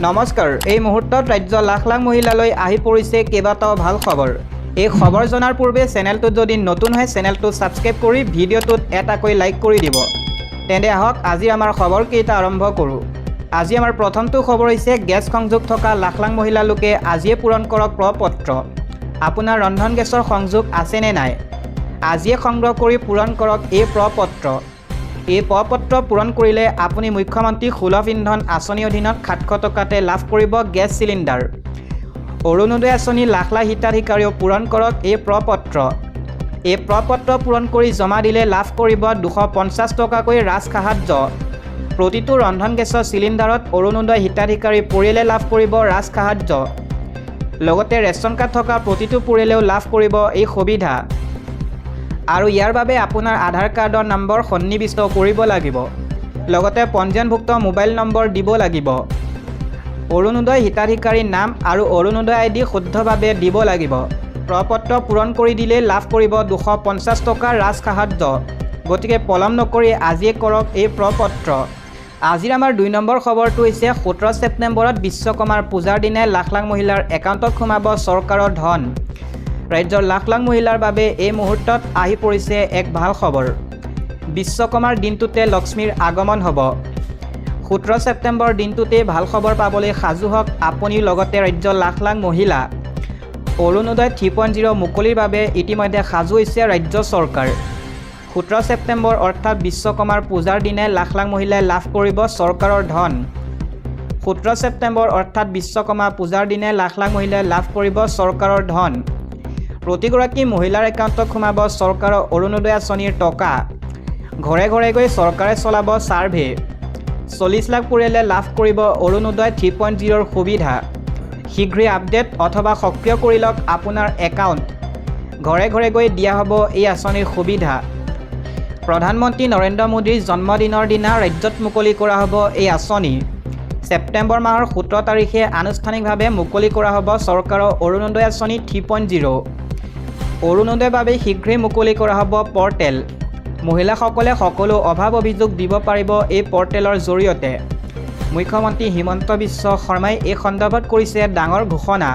নমস্কাৰ। এই মুহূৰ্তত ৰাজ্য লাখ লাখ মহিলালৈ আহি পৰিছে কেইবাটাও ভাল খবৰ। এই খবৰ জনাৰ পূৰ্বে চেনেলটোত যদি নতুন হয় চেনেলটো ছাবস্ক্ৰাইব কৰি ভিডিঅ'টোত এটাকৈ লাইক কৰি দিব। তেন্তে আহক আজি আমাৰ খবৰকেইটা আৰম্ভ কৰোঁ। আজি আমাৰ প্ৰথমটো খবৰ হৈছে গেছ সংযোগ থকা লাখ লাখ মহিলা লোকে আজিয়ে পূৰণ কৰক প্ৰপত্ৰ। আপোনাৰ ৰন্ধন গেছৰ সংযোগ আছেনে নাই? আজিয়ে সংগ্ৰহ কৰি পূৰণ কৰক এই প্ৰপত্ৰ। এই প্ৰপত্ৰ পূৰণ কৰিলে আপুনি মুখ্যমন্ত্ৰী সুলভ ইন্ধন আঁচনিৰ অধীনত 700 টকাতে লাভ কৰিব গেছ চিলিণ্ডাৰ। অৰুণোদয় আঁচনি লাখ লাখ হিতাধিকাৰীও পূৰণ কৰক এই প্ৰপত্ৰ। এই প্ৰপত্ৰ পূৰণ কৰি জমা দিলে লাভ কৰিব 250 টকাকৈ ৰাজসাহায্য। প্ৰতিটো ৰন্ধন গেছৰ চিলিণ্ডাৰত অৰুণোদয় হিতাধিকাৰী পৰিয়ালে লাভ কৰিব ৰাজসাহায্য। লগতে ৰেচন কাৰ্ড থকা প্ৰতিটো পৰিয়ালেও লাভ কৰিব এই সুবিধা। আৰু ইয়াৰ বাবে আপোনাৰ আধাৰ কাৰ্ডৰ নম্বৰ সন্নিৱিষ্ট কৰিব লাগিব। লগতে পঞ্জীয়নভুক্ত মোবাইল নম্বৰ দিব লাগিব। অৰুণোদয় হিতাধিকাৰীৰ নাম আৰু অৰুণোদয় আইডি শুদ্ধভাৱে দিব লাগিব। প্ৰপত্ৰ পূৰণ কৰি দিলে লাভ কৰিব 250 টকাৰ ৰাজসাহায্য। গতিকে পলম নকৰি আজিয়ে কৰক এই প্ৰপত্ৰ। আজিৰ আমাৰ 2 নম্বৰ খবৰটো হৈছে 17 ছেপ্টেম্বৰত বিশ্বকৰ্মাৰ পূজাৰ দিনাই লাখ লাখ মহিলাৰ একাউণ্টত সোমাব চৰকাৰৰ ধন। ৰাজ্যৰ লাখ লাখ মহিলাৰ বাবে এই মুহূৰ্তত আহি পৰিছে এক ভাল খবৰ। বিশ্বকৰ্মাৰ দিনটোতে লক্ষ্মীৰ আগমন হ'ব। 17 ছেপ্টেম্বৰ দিনটোতেই ভাল খবৰ পাবলৈ সাজু হওক আপুনি লগতে ৰাজ্যৰ লাখ লাখ মহিলা। অৰুণোদয় 3.0 মুকলিৰ বাবে ইতিমধ্যে সাজু হৈছে ৰাজ্য চৰকাৰ। 17 ছেপ্টেম্বৰ অৰ্থাৎ বিশ্বকৰ্মাৰ পূজাৰ দিনাই লাখ লাখ মহিলাই লাভ কৰিব চৰকাৰৰ ধন। 17 ছেপ্টেম্বৰ অৰ্থাৎ বিশ্বকৰ্মা পূজাৰ দিনাই লাখ লাখ মহিলাই লাভ কৰিব চৰকাৰৰ ধন। প্ৰতিগৰাকী মহিলাৰ একাউণ্টত সোমাব চৰকাৰৰ অৰুণোদয় আঁচনিৰ টকা। ঘৰে ঘৰে গৈ চৰকাৰে চলাব ছাৰ্ভে। 40 লাখ পৰিয়ালে লাভ কৰিব অৰুণোদয় 3.0ৰ সুবিধা। শীঘ্ৰেই আপডেট অথবা সক্ৰিয় কৰি লওক আপোনাৰ একাউণ্ট। ঘৰে ঘৰে গৈ দিয়া হ'ব এই আঁচনিৰ সুবিধা। প্ৰধানমন্ত্ৰী নৰেন্দ্ৰ মোদীৰ জন্মদিনৰ দিনা ৰাজ্যত মুকলি কৰা হ'ব এই আঁচনি। ছেপ্টেম্বৰ মাহৰ 17 তাৰিখে আনুষ্ঠানিকভাৱে মুকলি কৰা হ'ব চৰকাৰৰ অৰুণোদয় আঁচনি 3.0। অৰুণোদয়ৰ বাবে শীঘ্ৰেই মুকলি কৰা হ'ব পৰ্টেল। মহিলাসকলে সকলো অভাৱ অভিযোগ দিব পাৰিব এই পৰ্টেলৰ জৰিয়তে। মুখ্যমন্ত্ৰী হিমন্ত বিশ্ব শৰ্মাই এই সন্দৰ্ভত কৰিছে ডাঙৰ ঘোষণা।